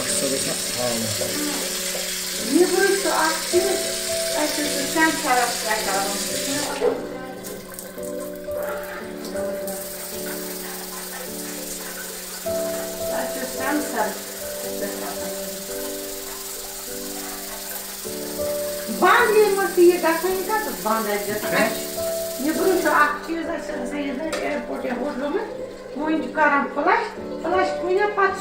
aksalık pahalı. Niye burası aktif? Açıkçası sen taraf yakalım. Açıkçası sen taraf. Band je dat kan je dat het band uit je krijgt. Je broer zo actie dat ze zeggen airport je hoort noemen. Moet je karam flash, flash kun je pas